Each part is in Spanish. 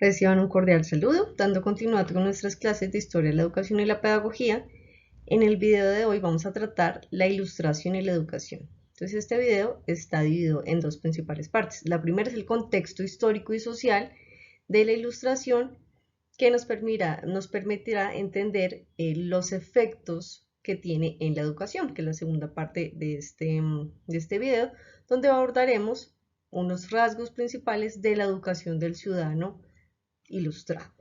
Reciban un cordial saludo, dando continuidad con nuestras clases de Historia de la Educación y la Pedagogía. En el video de hoy vamos a tratar la ilustración y la educación. Entonces este video está dividido en dos principales partes. La primera es el contexto histórico y social de la ilustración que nos permitirá entender los efectos que tiene en la educación, que es la segunda parte de este video, donde abordaremos unos rasgos principales de la educación del ciudadano ilustrado.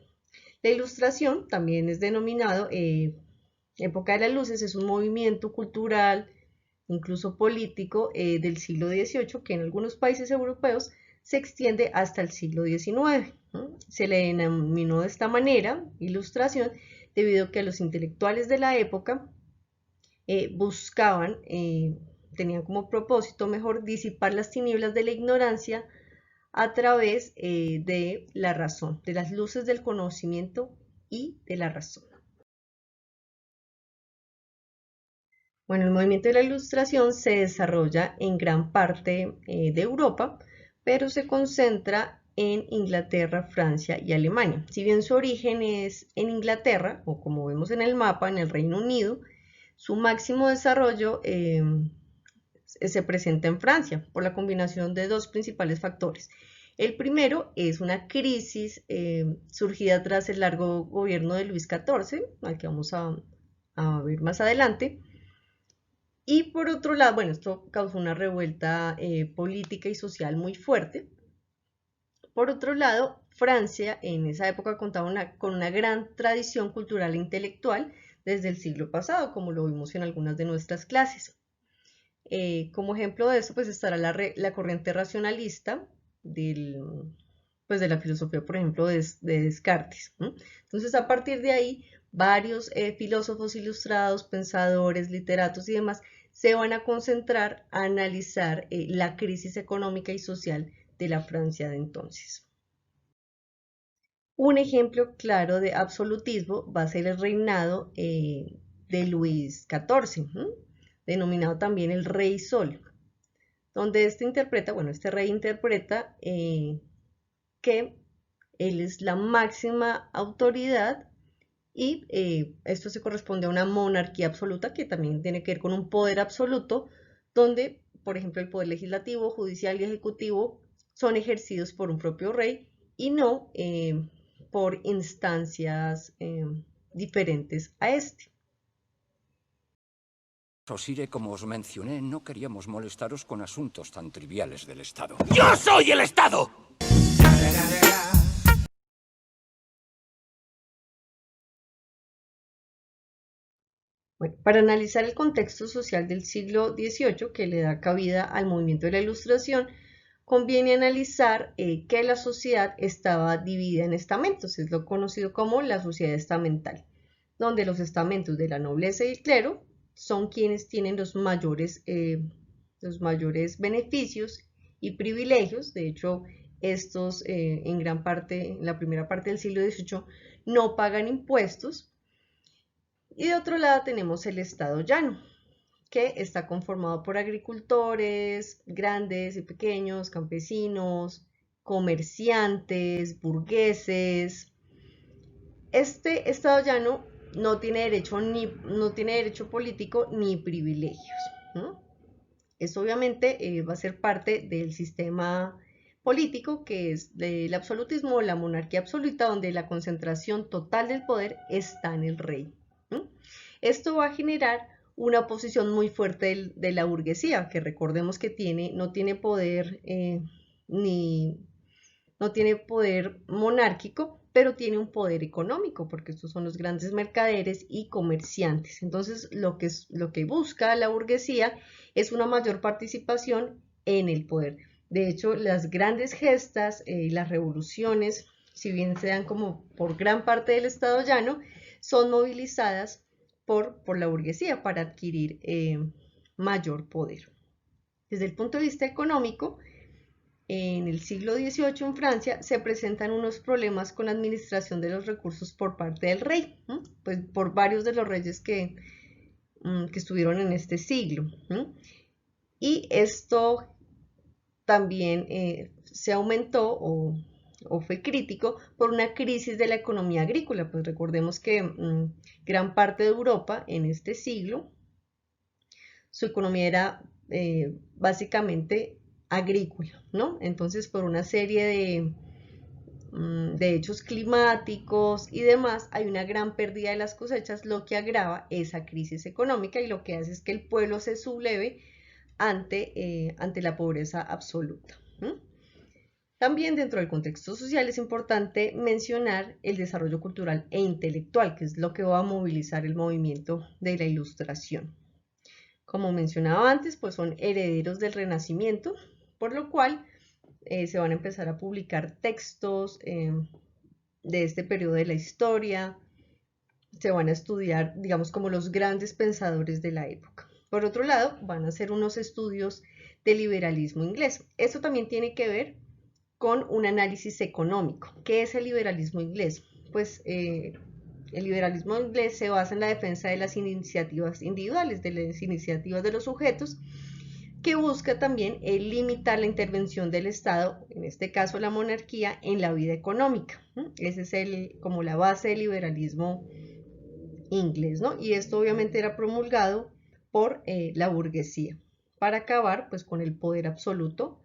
La ilustración también es denominado época de las luces, es un movimiento cultural, incluso político, del siglo XVIII, que en algunos países europeos se extiende hasta el siglo XIX. Se le denominó de esta manera, ilustración, debido a que los intelectuales de la época tenían como propósito, mejor, disipar las tinieblas de la ignorancia a través de la razón, de las luces del conocimiento y de la razón. Bueno, el movimiento de la Ilustración se desarrolla en gran parte de Europa, pero se concentra en Inglaterra, Francia y Alemania. Si bien su origen es en Inglaterra, o como vemos en el mapa, en el Reino Unido, su máximo desarrollo se presenta en Francia por la combinación de dos principales factores. El primero es una crisis surgida tras el largo gobierno de Luis XIV, al que vamos a ver más adelante. Y por otro lado, bueno, esto causó una revuelta política y social muy fuerte. Por otro lado, Francia en esa época contaba con una gran tradición cultural e intelectual desde el siglo pasado, como lo vimos en algunas de nuestras clases. Como ejemplo de eso, pues estará la corriente racionalista pues de la filosofía, por ejemplo, de Descartes. Entonces, a partir de ahí, varios filósofos ilustrados, pensadores, literatos y demás se van a concentrar a analizar la crisis económica y social de la Francia de entonces. Un ejemplo claro de absolutismo va a ser el reinado de Luis XIV, denominado también el Rey Sol, donde este rey interpreta que él es la máxima autoridad y esto se corresponde a una monarquía absoluta que también tiene que ver con un poder absoluto, donde, por ejemplo, el poder legislativo, judicial y ejecutivo son ejercidos por un propio rey y no por instancias diferentes a este. Osire, como os mencioné, no queríamos molestaros con asuntos tan triviales del Estado. ¡Yo soy el Estado! Bueno, para analizar el contexto social del siglo XVIII que le da cabida al movimiento de la Ilustración, conviene analizar que la sociedad estaba dividida en estamentos, es lo conocido como la sociedad estamental, donde los estamentos de la nobleza y el clero son quienes tienen los mayores beneficios y privilegios. De hecho, estos en la primera parte del siglo XVIII, no pagan impuestos. Y de otro lado tenemos el estado llano, que está conformado por agricultores, grandes y pequeños, campesinos, comerciantes, burgueses. Este estado llano no tiene derecho político ni privilegios, ¿no? Esto obviamente va a ser parte del sistema político que es del absolutismo o la monarquía absoluta, donde la concentración total del poder está en el rey. Esto va a generar una posición muy fuerte de la burguesía, que recordemos que no tiene poder no tiene poder monárquico, pero tiene un poder económico, porque estos son los grandes mercaderes y comerciantes. Entonces, lo que busca la burguesía es una mayor participación en el poder. De hecho, las grandes gestas, las revoluciones, si bien se dan como por gran parte del Estado llano, son movilizadas por la burguesía para adquirir mayor poder. Desde el punto de vista económico, en el siglo XVIII en Francia se presentan unos problemas con la administración de los recursos por parte del rey, pues por varios de los reyes que estuvieron en este siglo. Y esto también se aumentó o o fue crítico por una crisis de la economía agrícola. Pues recordemos que gran parte de Europa en este siglo, su economía era básicamente agrícola, ¿no? Entonces, por una serie de hechos climáticos y demás, hay una gran pérdida de las cosechas, lo que agrava esa crisis económica y lo que hace es que el pueblo se subleve ante la pobreza absoluta. También dentro del contexto social es importante mencionar el desarrollo cultural e intelectual, que es lo que va a movilizar el movimiento de la Ilustración. Como mencionaba antes, pues son herederos del Renacimiento, por lo cual se van a empezar a publicar textos de este periodo de la historia, se van a estudiar, digamos, como los grandes pensadores de la época. Por otro lado, van a hacer unos estudios de liberalismo inglés. Esto también tiene que ver con un análisis económico. ¿Qué es el liberalismo inglés? Pues el liberalismo inglés se basa en la defensa de las iniciativas individuales, de las iniciativas de los sujetos, que busca también limitar la intervención del Estado, en este caso la monarquía, en la vida económica. Ese es como la base del liberalismo inglés, ¿no? Y esto obviamente era promulgado por la burguesía para acabar pues con el poder absoluto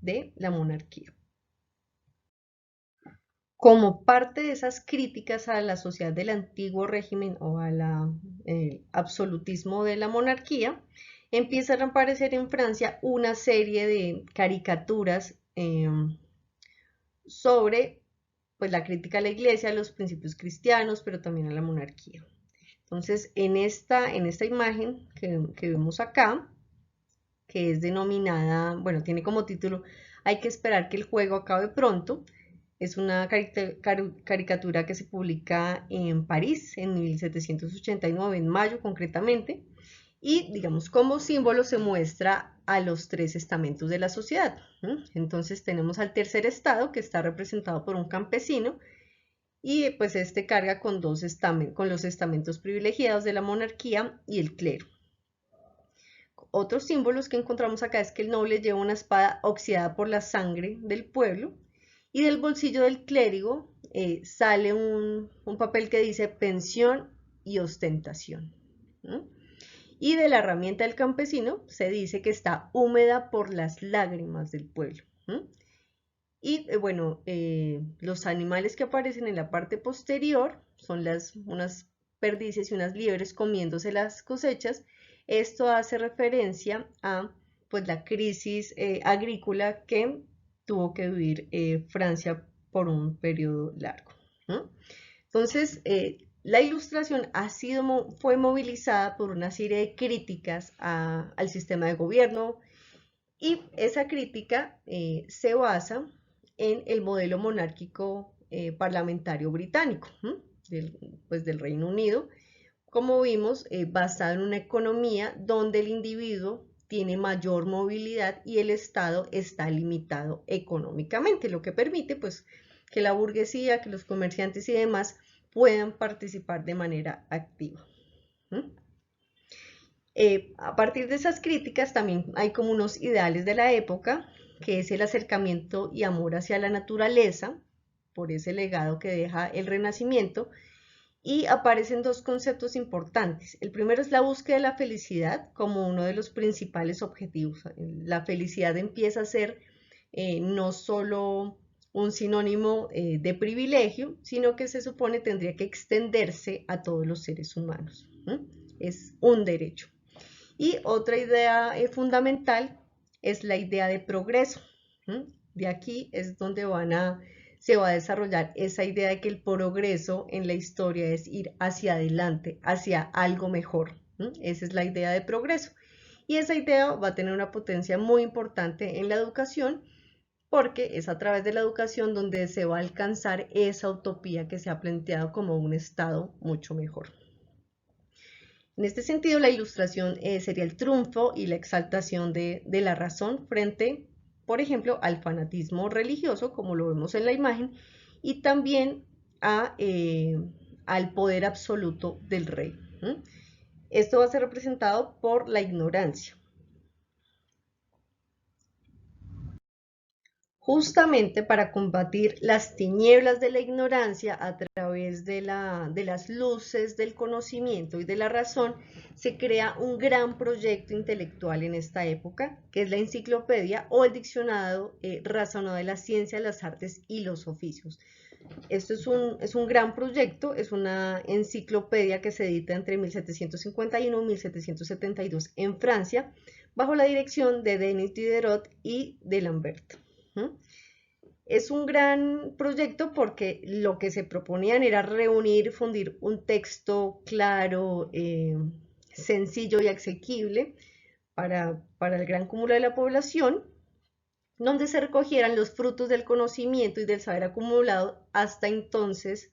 de la monarquía. Como parte de esas críticas a la sociedad del antiguo régimen o al absolutismo de la monarquía, empiezan a aparecer en Francia una serie de caricaturas sobre pues, la crítica a la iglesia, a los principios cristianos, pero también a la monarquía. Entonces, en esta imagen que vemos acá, que es denominada, bueno, tiene como título "Hay que esperar que el juego acabe pronto", es una caricatura que se publica en París en 1789, en mayo concretamente, y digamos como símbolo se muestra a los tres estamentos de la sociedad. Entonces tenemos al tercer estado, que está representado por un campesino, y pues este carga con los estamentos privilegiados de la monarquía y el clero. Otros símbolos que encontramos acá es que el noble lleva una espada oxidada por la sangre del pueblo, y del bolsillo del clérigo sale un papel que dice pensión y ostentación. Y de la herramienta del campesino se dice que está húmeda por las lágrimas del pueblo. Y bueno, los animales que aparecen en la parte posterior son unas perdices y unas liebres comiéndose las cosechas. Esto hace referencia a pues, la crisis agrícola que tuvo que vivir Francia por un periodo largo. Entonces, la Ilustración fue movilizada por una serie de críticas al sistema de gobierno, y esa crítica se basa en el modelo monárquico parlamentario británico, pues del Reino Unido, como vimos, basado en una economía donde el individuo tiene mayor movilidad y el Estado está limitado económicamente, lo que permite pues, que la burguesía, que los comerciantes y demás puedan participar de manera activa. A partir de esas críticas también hay como unos ideales de la época, que es el acercamiento y amor hacia la naturaleza, por ese legado que deja el Renacimiento, y aparecen dos conceptos importantes. El primero es la búsqueda de la felicidad como uno de los principales objetivos. La felicidad empieza a ser no solo un sinónimo de privilegio, sino que se supone tendría que extenderse a todos los seres humanos. Es un derecho. Y otra idea fundamental es la idea de progreso. De aquí es donde se va a desarrollar esa idea de que el progreso en la historia es ir hacia adelante, hacia algo mejor. Esa es la idea de progreso. Y esa idea va a tener una potencia muy importante en la educación, porque es a través de la educación donde se va a alcanzar esa utopía que se ha planteado como un estado mucho mejor. En este sentido, la Ilustración sería el triunfo y la exaltación de la razón frente, por ejemplo, al fanatismo religioso, como lo vemos en la imagen, y también al poder absoluto del rey. Esto va a ser representado por la ignorancia. justamente para combatir las tinieblas de la ignorancia a través de las luces del conocimiento y de la razón, se crea un gran proyecto intelectual en esta época, que es la enciclopedia o el diccionario razonado de la ciencia, las artes y los oficios. Esto es un gran proyecto, es una enciclopedia que se edita entre 1751 y 1772 en Francia, bajo la dirección de Denis Diderot y de Lambert. Es un gran proyecto porque lo que se proponían era reunir, fundir un texto claro, sencillo y asequible para el gran cúmulo de la población, donde se recogieran los frutos del conocimiento y del saber acumulado hasta entonces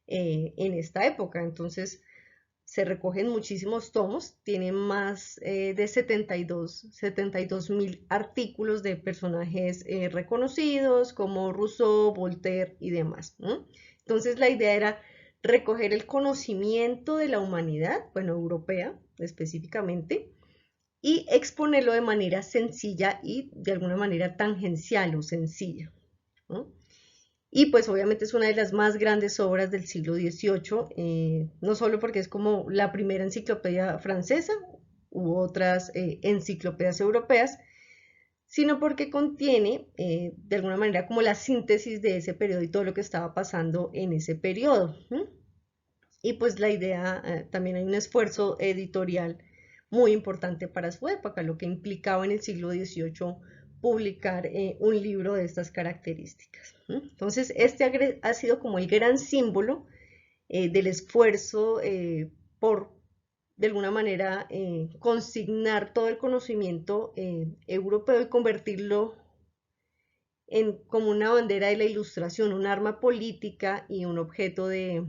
en esta época. Entonces se recogen muchísimos tomos, tienen más de 72.000 artículos de personajes reconocidos como Rousseau, Voltaire y demás. Entonces la idea era recoger el conocimiento de la humanidad, bueno, europea específicamente, y exponerlo de manera sencilla y de alguna manera tangencial o sencilla, ¿no? Y pues obviamente es una de las más grandes obras del siglo XVIII, no solo porque es como la primera enciclopedia francesa u otras enciclopedias europeas, sino porque contiene de alguna manera como la síntesis de ese periodo y todo lo que estaba pasando en ese periodo. Y pues la idea, también hay un esfuerzo editorial muy importante para su época, lo que implicaba en el siglo XVIII publicar un libro de estas características. Entonces, este ha sido como el gran símbolo del esfuerzo por, de alguna manera, consignar todo el conocimiento europeo y convertirlo como una bandera de la ilustración, un arma política y un objeto de,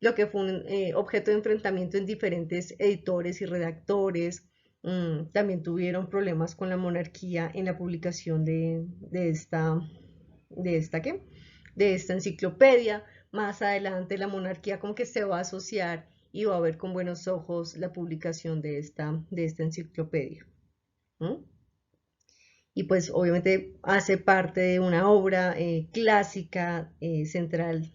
lo que fue un objeto de enfrentamiento en diferentes editores y redactores. También tuvieron problemas con la monarquía en la publicación ¿qué? De esta enciclopedia. Más adelante la monarquía como que se va a asociar y va a ver con buenos ojos la publicación de esta enciclopedia. Y pues obviamente hace parte de una obra clásica central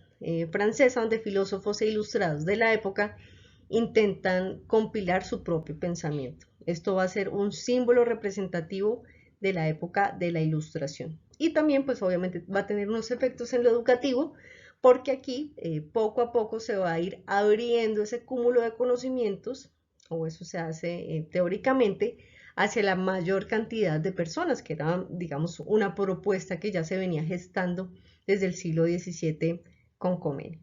francesa, donde filósofos e ilustrados de la época intentan compilar su propio pensamiento. Esto va a ser un símbolo representativo de la época de la Ilustración. Y también pues obviamente va a tener unos efectos en lo educativo, porque aquí poco a poco se va a ir abriendo ese cúmulo de conocimientos, o eso se hace teóricamente, hacia la mayor cantidad de personas, que era, digamos, una propuesta que ya se venía gestando desde el siglo XVII con Comeni.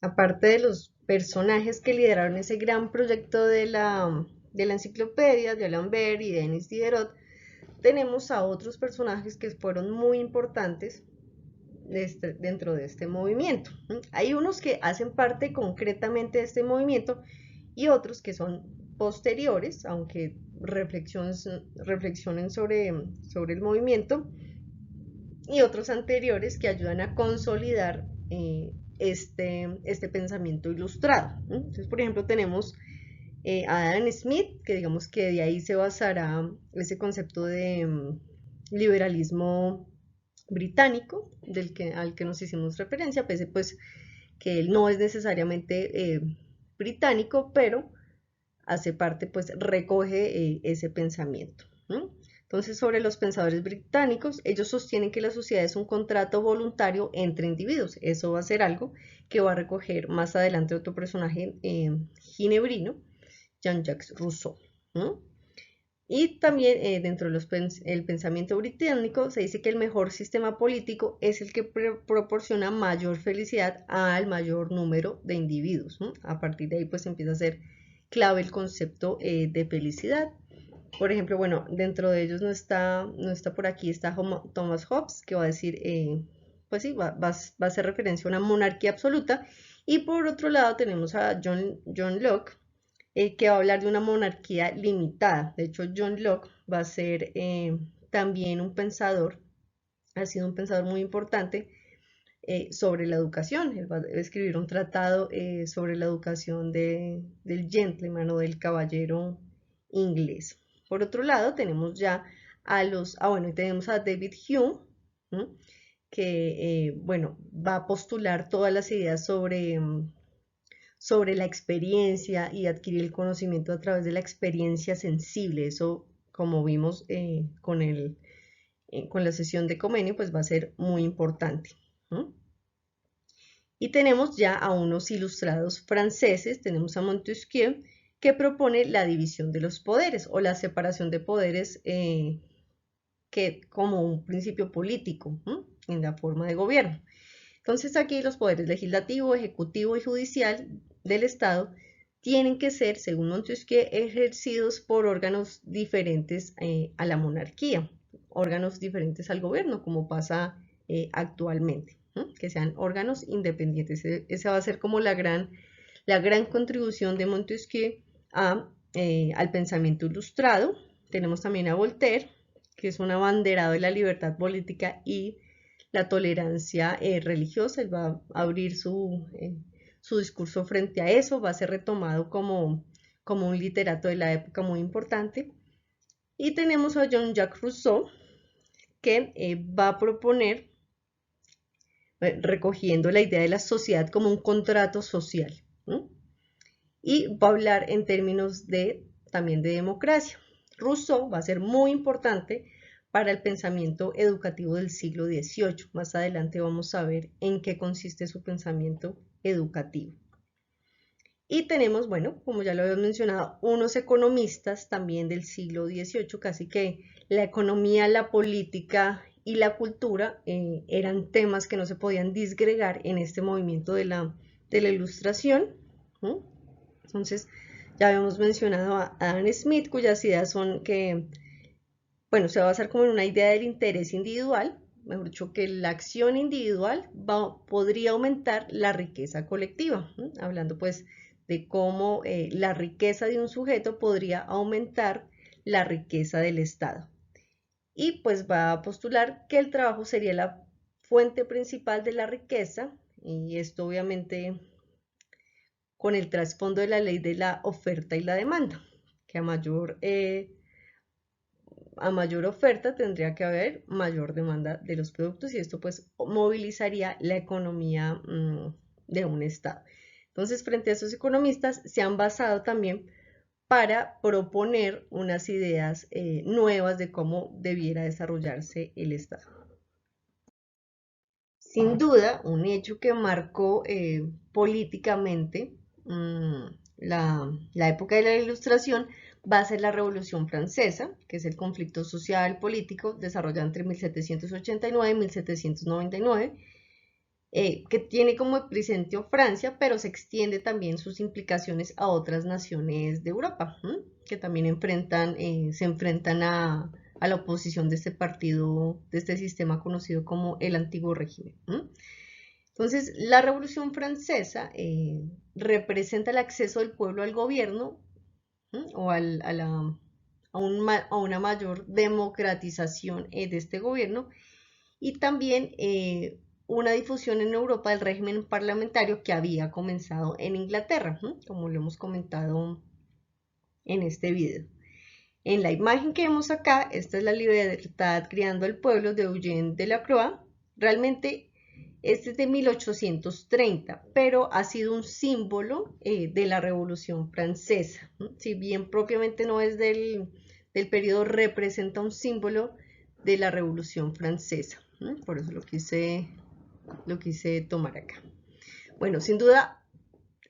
Aparte de los personajes que lideraron ese gran proyecto de la enciclopedia, de Lambert y Denis Diderot, tenemos a otros personajes que fueron muy importantes dentro de este movimiento. Hay unos que hacen parte concretamente de este movimiento y otros que son posteriores, aunque reflexionen sobre el movimiento, y otros anteriores que ayudan a consolidar este pensamiento ilustrado. Entonces, por ejemplo, tenemos a Adam Smith, que digamos que de ahí se basará ese concepto de liberalismo británico al que nos hicimos referencia, pese pues que él no es necesariamente británico, pero hace parte, pues recoge ese pensamiento. Entonces, sobre los pensadores británicos, ellos sostienen que la sociedad es un contrato voluntario entre individuos. Eso va a ser algo que va a recoger más adelante otro personaje ginebrino, Jean-Jacques Rousseau. Y también dentro del pensamiento británico se dice que el mejor sistema político es el que proporciona mayor felicidad al mayor número de individuos. A partir de ahí pues empieza a ser clave el concepto de felicidad. Por ejemplo, bueno, dentro de ellos no está por aquí, está Thomas Hobbes, que va a decir, pues sí, va a hacer referencia a una monarquía absoluta. Y por otro lado tenemos a John Locke, que va a hablar de una monarquía limitada. De hecho, John Locke va a ser también un pensador, ha sido un pensador muy importante sobre la educación. Él va a escribir un tratado sobre la educación del gentleman o del caballero inglés. Por otro lado, tenemos ya bueno, y tenemos a David Hume, que, bueno, va a postular todas las ideas sobre la experiencia y adquirir el conocimiento a través de la experiencia sensible. Eso, como vimos con la sesión de Comenio, pues va a ser muy importante. Y tenemos ya a unos ilustrados franceses, tenemos a Montesquieu, que propone la división de los poderes o la separación de poderes como un principio político en la forma de gobierno. Entonces aquí los poderes legislativo, ejecutivo y judicial del Estado tienen que ser, según Montesquieu, ejercidos por órganos diferentes a la monarquía, órganos diferentes al gobierno, como pasa actualmente, que sean órganos independientes. Esa va a ser como la gran contribución de Montesquieu al pensamiento ilustrado. Tenemos también a Voltaire, que es un abanderado de la libertad política y la tolerancia religiosa. Él va a abrir su discurso frente a eso, va a ser retomado como un literato de la época muy importante. Y tenemos a Jean-Jacques Rousseau, que va a proponer, recogiendo la idea de la sociedad como un contrato social, y va a hablar en términos también de democracia. Rousseau va a ser muy importante para el pensamiento educativo del siglo XVIII. Más adelante vamos a ver en qué consiste su pensamiento educativo. Y tenemos, bueno, como ya lo habíamos mencionado, unos economistas también del siglo XVIII, casi que la economía, la política y la cultura eran temas que no se podían disgregar en este movimiento de la Ilustración. Entonces, ya habíamos mencionado a Adam Smith, cuyas ideas son que, bueno, se va a basar como en una idea del interés individual, mejor dicho, que la acción individual podría aumentar la riqueza colectiva, hablando pues de cómo la riqueza de un sujeto podría aumentar la riqueza del Estado. Y pues va a postular que el trabajo sería la fuente principal de la riqueza, y esto obviamente con el trasfondo de la ley de la oferta y la demanda, que a mayor oferta tendría que haber mayor demanda de los productos, y esto pues movilizaría la economía de un Estado. Entonces, frente a esos economistas se han basado también para proponer unas ideas nuevas de cómo debiera desarrollarse el Estado. Sin duda, un hecho que marcó políticamente la época de la Ilustración va a ser la Revolución Francesa, que es el conflicto social político desarrollado entre 1789 y 1799, que tiene como epicentro Francia, pero se extiende también sus implicaciones a otras naciones de Europa, que también se enfrentan a la oposición de este partido, de este sistema conocido como el Antiguo Régimen. Entonces, la Revolución Francesa representa el acceso del pueblo al gobierno o a una mayor democratización de este gobierno, y también una difusión en Europa del régimen parlamentario que había comenzado en Inglaterra, como lo hemos comentado en este video. En la imagen que vemos acá, esta es La libertad criando al pueblo de Eugène Delacroix. Realmente este es de 1830, pero ha sido un símbolo de la Revolución Francesa. Si bien propiamente no es del periodo, representa un símbolo de la Revolución Francesa. Por eso lo quise tomar acá. Bueno, sin duda,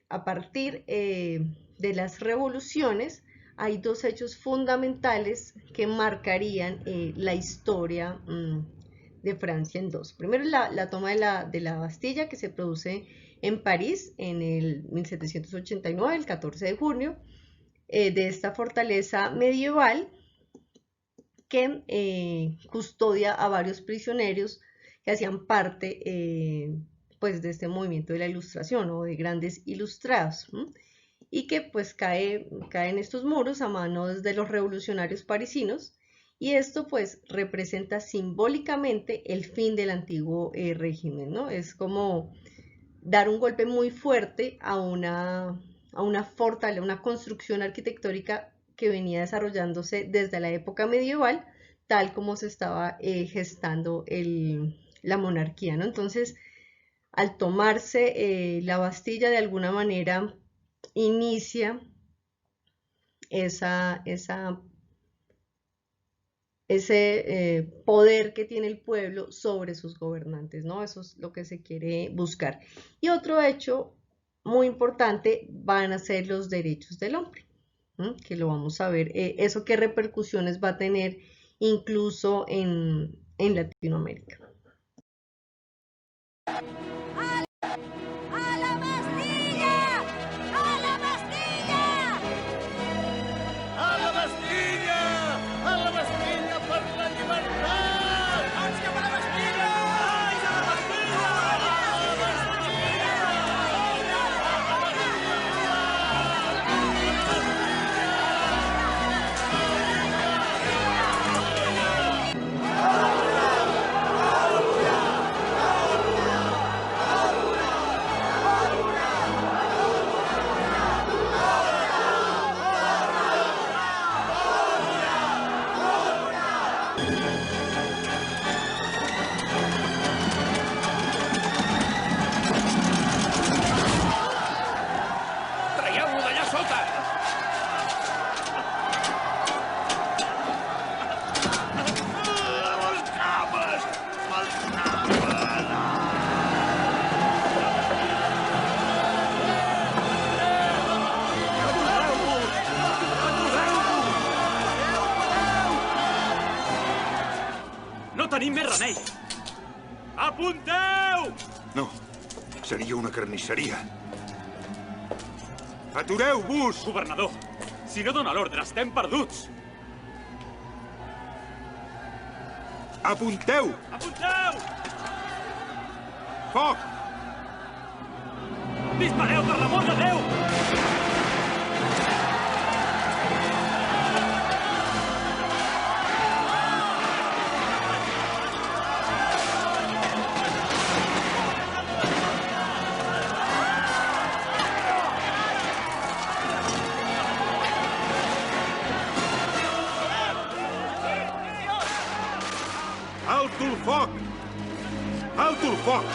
a partir de las revoluciones, hay dos hechos fundamentales que marcarían la historia de Francia en dos. Primero, la toma de la Bastilla, que se produce en París en el 1789, el 14 de junio, de esta fortaleza medieval que custodia a varios prisioneros que hacían parte pues de este movimiento de la Ilustración o de grandes ilustrados, y que pues caen estos muros a manos de los revolucionarios parisinos, y esto pues representa simbólicamente el fin del antiguo régimen, ¿no? Es como dar un golpe muy fuerte a una fortaleza, una construcción arquitectónica que venía desarrollándose desde la época medieval, tal como se estaba gestando la monarquía, ¿no? Entonces, al tomarse la Bastilla, de alguna manera inicia ese poder que tiene el pueblo sobre sus gobernantes, ¿no? Eso es lo que se quiere buscar. Y otro hecho muy importante van a ser los derechos del hombre, ¿no? Que lo vamos a ver, eso qué repercusiones va a tener incluso en Latinoamérica. Traieu-lo d'allà sota! Les cames! Les cames! No tenim més remei! Apunteu! No, seria una carnisseria. Atureu-vos! Governador, si no dóna l'ordre, estem perduts! Apunteu! Apunteu! Foc! Dispareu, per l'amor de Déu! Alto el foc! Alto el foc!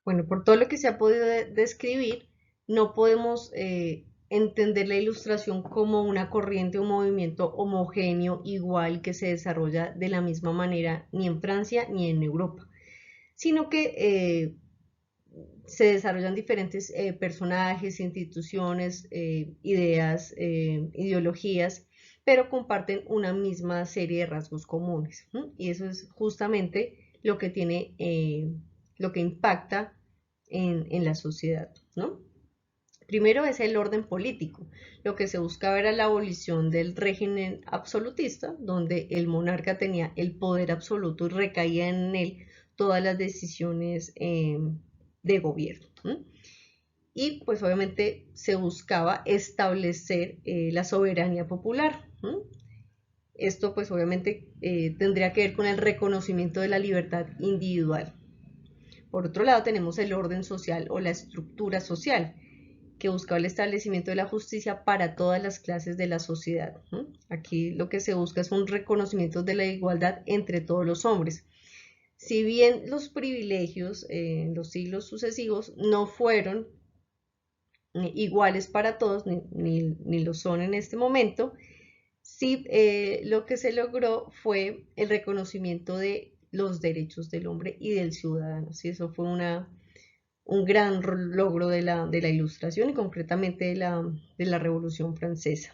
Bueno, por todo lo que se ha podido describir, no podemos entender la ilustración como una corriente o movimiento homogéneo igual que se desarrolla de la misma manera ni en Francia ni en Europa, sino que se desarrollan diferentes personajes, instituciones, ideas, ideologías, pero comparten una misma serie de rasgos comunes, ¿sí? Y eso es justamente lo que tiene, lo que impacta en la sociedad, ¿no? Primero es el orden político. Lo que se buscaba era la abolición del régimen absolutista, donde el monarca tenía el poder absoluto y recaía en él todas las decisiones de gobierno. Y pues obviamente se buscaba establecer la soberanía popular. Esto pues obviamente tendría que ver con el reconocimiento de la libertad individual. Por otro lado tenemos el orden social o la estructura social, que buscaba el establecimiento de la justicia para todas las clases de la sociedad. Aquí lo que se busca es un reconocimiento de la igualdad entre todos los hombres. Si bien los privilegios en los siglos sucesivos no fueron iguales para todos, ni lo son en este momento, sí lo que se logró fue el reconocimiento de los derechos del hombre y del ciudadano. ¿Sí? Eso fue un gran logro de la Ilustración y concretamente de la Revolución Francesa.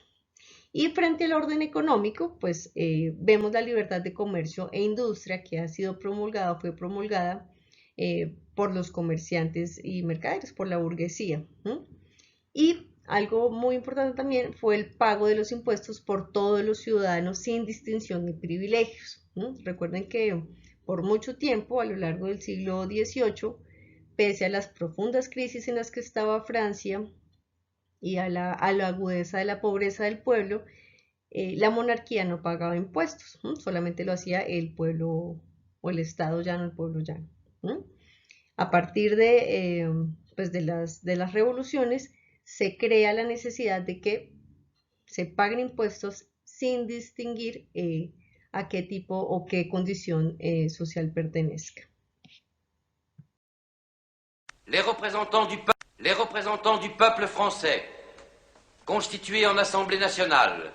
Y frente al orden económico, pues vemos la libertad de comercio e industria que ha sido promulgada, fue promulgada por los comerciantes y mercaderes, por la burguesía. Y Algo muy importante también fue el pago de los impuestos por todos los ciudadanos sin distinción de privilegios. Recuerden que por mucho tiempo, a lo largo del siglo XVIII, pese a las profundas crisis en las que estaba Francia y a la agudeza de la pobreza del pueblo, la monarquía no pagaba impuestos, solamente lo hacía el pueblo o el Estado llano, el pueblo llano. A partir pues de las revoluciones, se crea la necesidad de que se paguen impuestos sin distinguir a qué tipo o qué condición social pertenezca. Les représentants du peuple français, constitués en Assemblée nationale,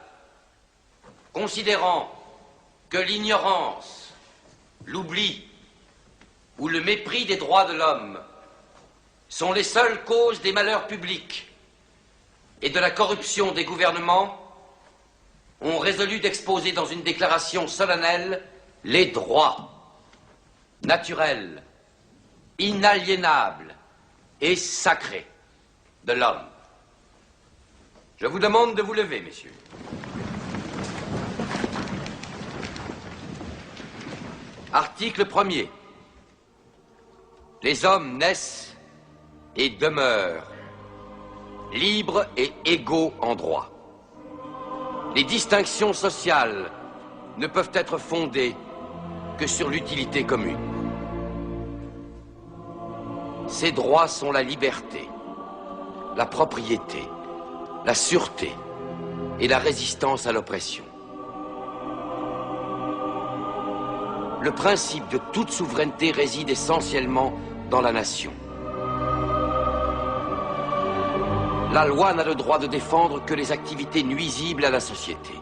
considérant que l'ignorance, l'oubli ou le mépris des droits de l'homme sont les seules causes des malheurs publics et de la corruption des gouvernements, ont résolu d'exposer dans une déclaration solennelle les droits naturels, inaliénables et sacrés de l'homme. Je vous demande de vous lever, messieurs. Article 1er. Les hommes naissent et demeurent libres et égaux en droit. Les distinctions sociales ne peuvent être fondées que sur l'utilité commune. Ces droits sont la liberté, la propriété, la sûreté et la résistance à l'oppression. Le principe de toute souveraineté réside essentiellement dans la nation. La loi n'a le droit de défendre que les activités nuisibles à la société.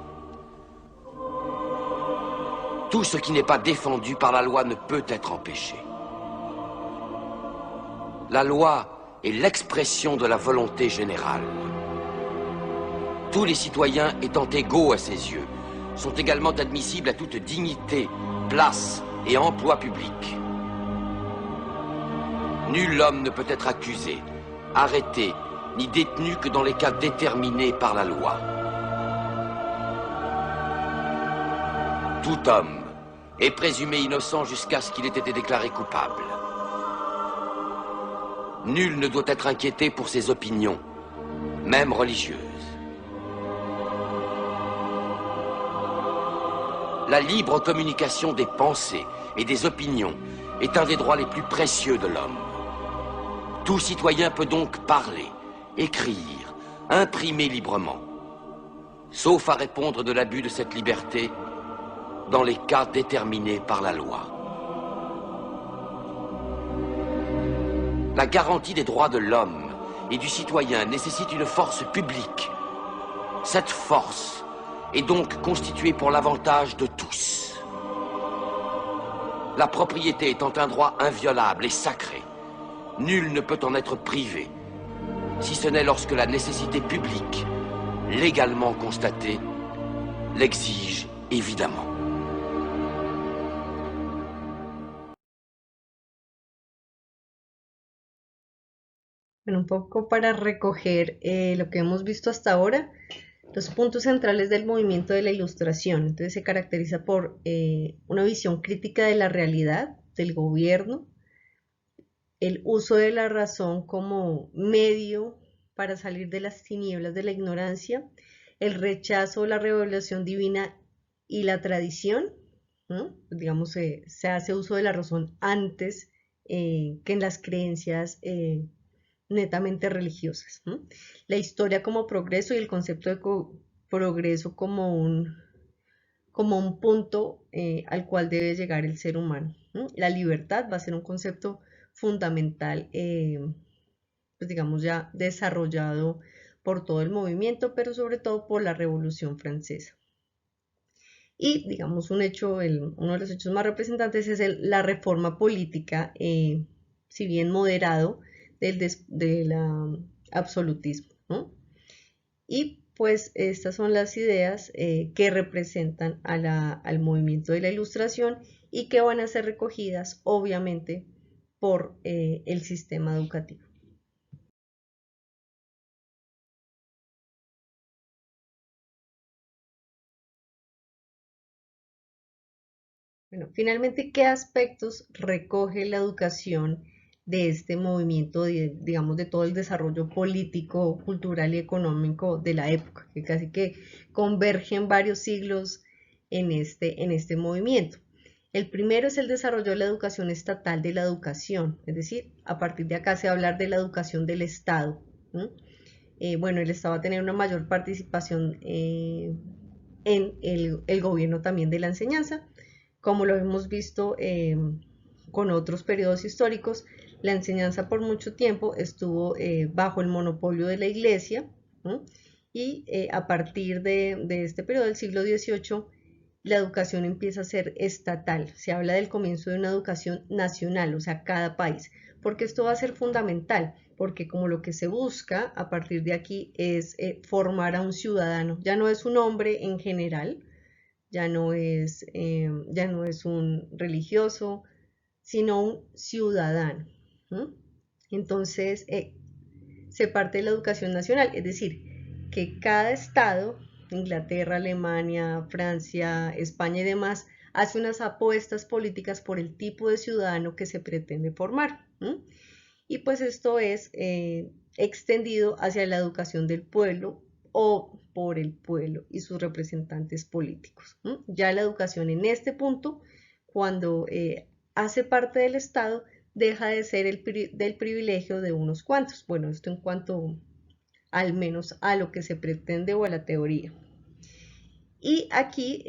Tout ce qui n'est pas défendu par la loi ne peut être empêché. La loi est l'expression de la volonté générale. Tous les citoyens étant égaux à ses yeux, sont également admissibles à toute dignité, place et emploi public. Nul homme ne peut être accusé, arrêté, ni détenu que dans les cas déterminés par la loi. Tout homme est présumé innocent jusqu'à ce qu'il ait été déclaré coupable. Nul ne doit être inquiété pour ses opinions, même religieuses. La libre communication des pensées et des opinions est un des droits les plus précieux de l'homme. Tout citoyen peut donc parler, écrire, imprimer librement, sauf à répondre de l'abus de cette liberté dans les cas déterminés par la loi. La garantie des droits de l'homme et du citoyen nécessite une force publique. Cette force est donc constituée pour l'avantage de tous. La propriété étant un droit inviolable et sacré, nul ne peut en être privé, si ce n'est lorsque la nécessité publique, légalement constatée, l'exige évidemment. Bueno, un poco para recoger lo que hemos visto hasta ahora, los puntos centrales del movimiento de la Ilustración. Entonces se caracteriza por una visión crítica de la realidad, del gobierno, el uso de la razón como medio para salir de las tinieblas de la ignorancia, el rechazo a la revelación divina y la tradición, ¿no? Digamos, se hace uso de la razón antes que en las creencias netamente religiosas, ¿no? La historia como progreso y el concepto de progreso como un punto al cual debe llegar el ser humano, ¿no? La libertad va a ser un concepto fundamental, pues digamos ya desarrollado por todo el movimiento, pero sobre todo por la Revolución Francesa. Y digamos uno de los hechos más representantes es la reforma política, si bien moderado, del absolutismo, ¿no? Y pues estas son las ideas que representan al movimiento de la Ilustración y que van a ser recogidas obviamente por el sistema educativo. Bueno, finalmente, ¿qué aspectos recoge la educación de este movimiento, digamos, de todo el desarrollo político, cultural y económico de la época, que casi que convergen varios siglos en este movimiento? El primero es el desarrollo de la educación estatal de la educación, es decir, a partir de acá se va a hablar de la educación del Estado. Bueno, el Estado va a tener una mayor participación en el gobierno también de la enseñanza, como lo hemos visto con otros periodos históricos. La enseñanza por mucho tiempo estuvo bajo el monopolio de la Iglesia, ¿no? Y a partir de este periodo del siglo XVIII, la educación empieza a ser estatal. Se habla del comienzo de una educación nacional, o sea, cada país, porque esto va a ser fundamental, porque como lo que se busca a partir de aquí es formar a un ciudadano, ya no es un hombre en general, ya no es un religioso, sino un ciudadano. ¿Mm? Entonces, se parte de la educación nacional, es decir, que cada estado, Inglaterra, Alemania, Francia, España y demás, hace unas apuestas políticas por el tipo de ciudadano que se pretende formar. Y pues esto es extendido hacia la educación del pueblo o por el pueblo y sus representantes políticos. Ya la educación en este punto, cuando hace parte del Estado, deja de ser del privilegio de unos cuantos. Bueno, esto en cuanto al menos a lo que se pretende o a la teoría. Y aquí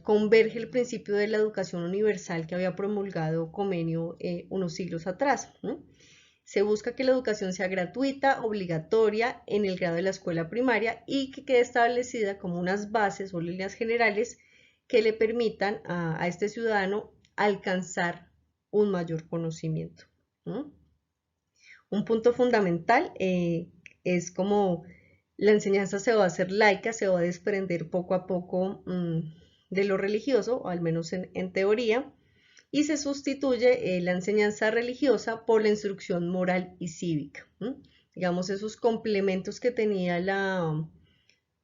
converge el principio de la educación universal que había promulgado Comenio unos siglos atrás. Se busca que la educación sea gratuita, obligatoria en el grado de la escuela primaria y que quede establecida como unas bases o líneas generales que le permitan a este ciudadano alcanzar un mayor conocimiento. Un punto fundamental es como la enseñanza se va a hacer laica, se va a desprender poco a poco de lo religioso, o al menos en teoría, y se sustituye la enseñanza religiosa por la instrucción moral y cívica. Digamos, esos complementos que tenía la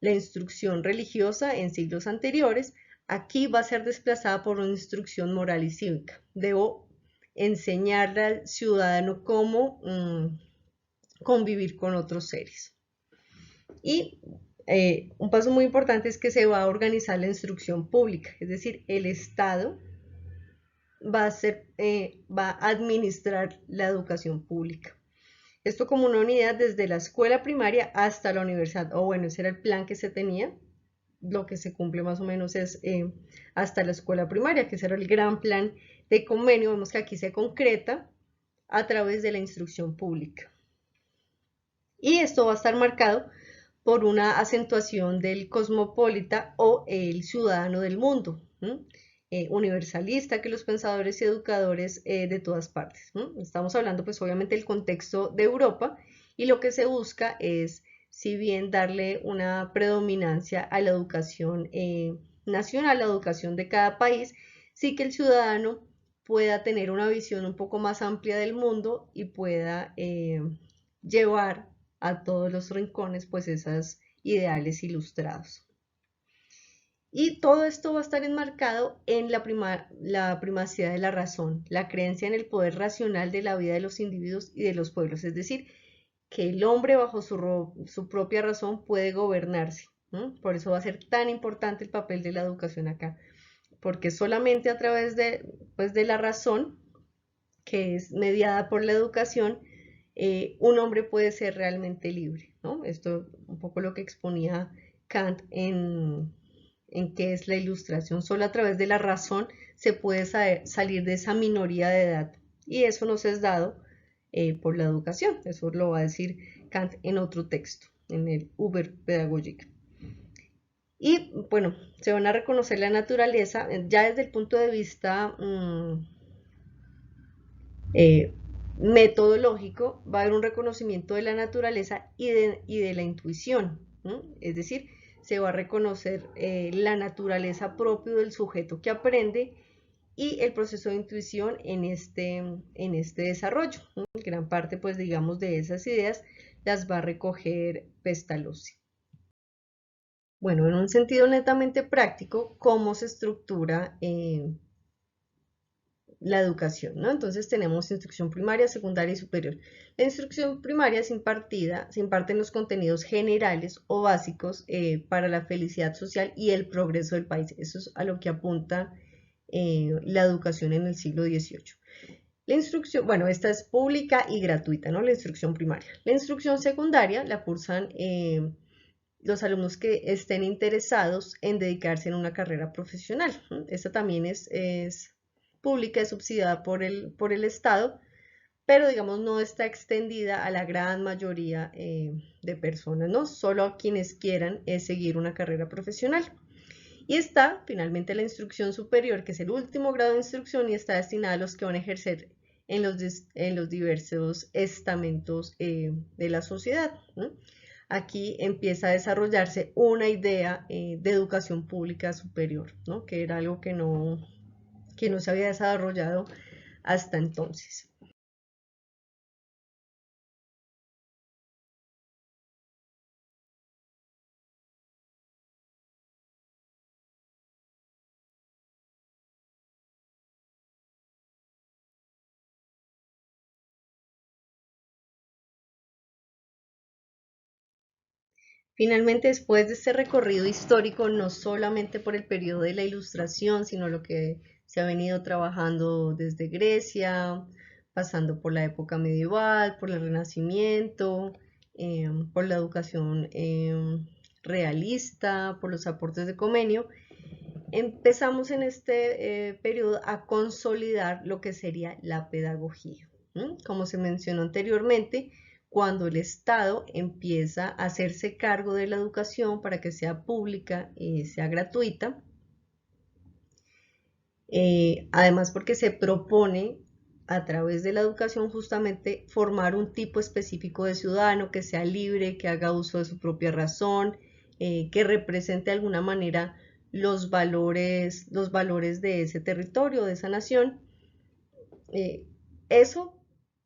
instrucción religiosa en siglos anteriores, aquí va a ser desplazada por una instrucción moral y cívica. Debo enseñarle al ciudadano cómo convivir con otros seres. Y un paso muy importante es que se va a organizar la instrucción pública, es decir, el Estado va a administrar la educación pública. Esto como una unidad desde la escuela primaria hasta la universidad, o bueno, ese era el plan que se tenía. Lo que se cumple más o menos es hasta la escuela primaria, que ese era el gran plan de Comenio. Vemos que aquí se concreta a través de la instrucción pública. Y esto va a estar marcado por una acentuación del cosmopolita o el ciudadano del mundo, universalista, que los pensadores y educadores de todas partes. Estamos hablando pues obviamente del contexto de Europa, y lo que se busca es, si bien darle una predominancia a la educación nacional, la educación de cada país, sí que el ciudadano pueda tener una visión un poco más amplia del mundo y pueda llevar a todos los rincones pues esos ideales ilustrados. Y todo esto va a estar enmarcado en la primacía de la razón, la creencia en el poder racional de la vida de los individuos y de los pueblos, es decir, que el hombre bajo su propia razón puede gobernarse. Por eso va a ser tan importante el papel de la educación acá, porque solamente a través pues, de la razón, que es mediada por la educación, un hombre puede ser realmente libre, ¿no? Esto un poco lo que exponía Kant en qué es la ilustración. Solo a través de la razón se puede salir de esa minoría de edad, y eso nos es dado por la educación. Eso lo va a decir Kant en otro texto, en el Überpädagogik. Y bueno, se van a reconocer la naturaleza ya desde el punto de vista metodológico. Va a haber un reconocimiento de la naturaleza y de la intuición, es decir, se va a reconocer la naturaleza propia del sujeto que aprende y el proceso de intuición en este desarrollo. Gran parte, pues digamos, de esas ideas las va a recoger Pestalozzi. Bueno, en un sentido netamente práctico, ¿cómo se estructura la educación, ¿no? Entonces tenemos instrucción primaria, secundaria y superior. La instrucción primaria se imparten los contenidos generales o básicos para la felicidad social y el progreso del país. Eso es a lo que apunta la educación en el siglo XVIII. La instrucción, bueno, esta es pública y gratuita, ¿no? La instrucción primaria. La instrucción secundaria la cursan los alumnos que estén interesados en dedicarse en una carrera profesional. Esta también es pública, es subsidiada por el Estado, pero digamos no está extendida a la gran mayoría de personas, ¿no? Solo a quienes quieran seguir una carrera profesional. Y está finalmente la instrucción superior, que es el último grado de instrucción y está destinada a los que van a ejercer en los diversos estamentos de la sociedad, ¿no? Aquí empieza a desarrollarse una idea de educación pública superior, ¿no? Que era algo que no se había desarrollado hasta entonces. Finalmente, después de este recorrido histórico, no solamente por el periodo de la Ilustración, sino lo que se ha venido trabajando desde Grecia, pasando por la época medieval, por el Renacimiento, por la educación realista, por los aportes de Comenio, empezamos en este periodo a consolidar lo que sería la pedagogía. Como se mencionó anteriormente, cuando el Estado empieza a hacerse cargo de la educación para que sea pública y sea gratuita, además porque se propone a través de la educación justamente formar un tipo específico de ciudadano que sea libre, que haga uso de su propia razón, que represente de alguna manera los valores de ese territorio, de esa nación.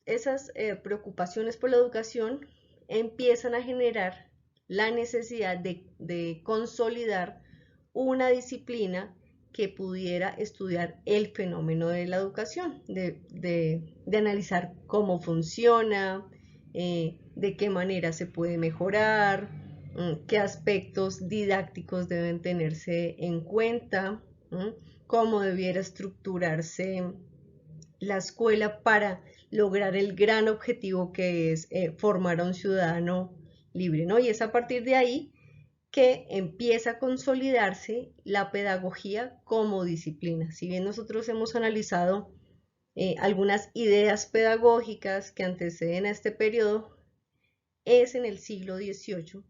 Esas preocupaciones por la educación empiezan a generar la necesidad de consolidar una disciplina que pudiera estudiar el fenómeno de la educación, de analizar cómo funciona, de qué manera se puede mejorar, qué aspectos didácticos deben tenerse en cuenta, cómo debiera estructurarse la escuela para lograr el gran objetivo que es formar a un ciudadano libre, ¿no? Y es a partir de ahí que empieza a consolidarse la pedagogía como disciplina. Si bien nosotros hemos analizado algunas ideas pedagógicas que anteceden a este periodo, es en el siglo XVIII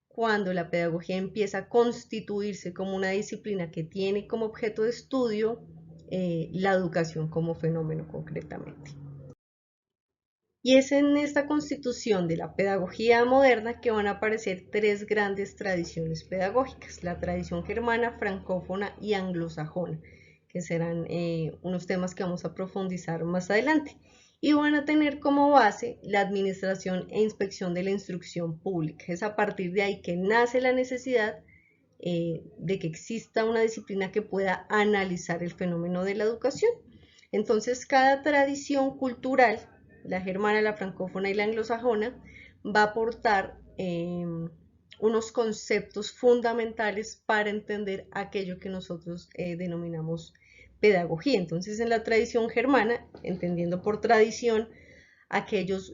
cuando la pedagogía empieza a constituirse como una disciplina que tiene como objeto de estudio la educación como fenómeno concretamente. Y es en esta constitución de la pedagogía moderna que van a aparecer tres grandes tradiciones pedagógicas: la tradición germana, francófona y anglosajona, que serán unos temas que vamos a profundizar más adelante. Y van a tener como base la administración e inspección de la instrucción pública. Es a partir de ahí que nace la necesidad de que exista una disciplina que pueda analizar el fenómeno de la educación. Entonces, cada tradición cultural, la germana, la francófona y la anglosajona, va a aportar unos conceptos fundamentales para entender aquello que nosotros denominamos pedagogía. Entonces, en la tradición germana, entendiendo por tradición aquellos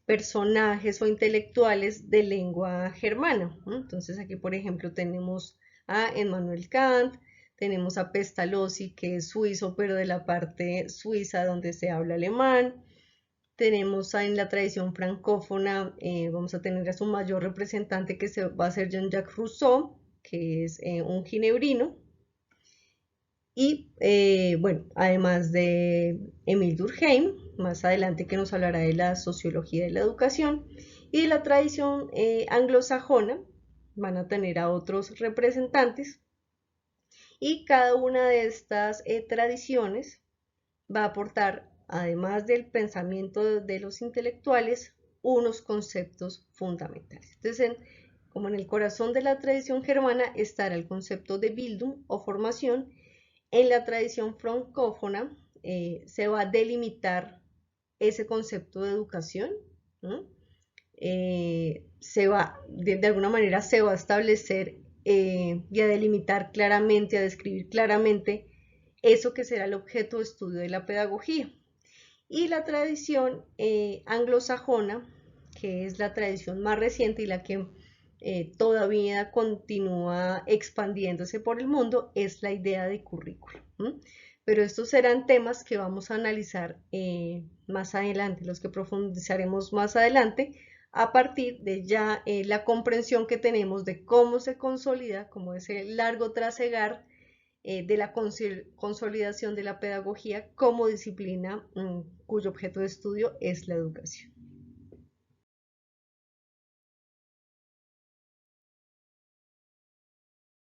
personajes o intelectuales de lengua germana. Entonces, aquí, por ejemplo, tenemos a Immanuel Kant, tenemos a Pestalozzi, que es suizo, pero de la parte suiza donde se habla alemán. Tenemos en la tradición francófona, vamos a tener a su mayor representante, que va a ser Jean-Jacques Rousseau, que es un ginebrino. Y bueno, además de Émile Durkheim, más adelante, que nos hablará de la sociología de la educación, y de la tradición anglosajona, van a tener a otros representantes, y cada una de estas tradiciones va a aportar, además del pensamiento de los intelectuales, unos conceptos fundamentales. Entonces, como en el corazón de la tradición germana estará el concepto de Bildung o formación, En la tradición francófona se va a delimitar ese concepto de educación, ¿no? De alguna manera se va a establecer y a delimitar claramente, a describir claramente eso que será el objeto de estudio de la pedagogía. Y la tradición anglosajona, que es la tradición más reciente y la que todavía continúa expandiéndose por el mundo, es la idea de currículo. Pero estos serán temas que vamos a analizar más adelante, los que profundizaremos más adelante, a partir de ya la comprensión que tenemos de cómo se consolida, como ese largo trasegar de la consolidación de la pedagogía como disciplina cuyo objeto de estudio es la educación.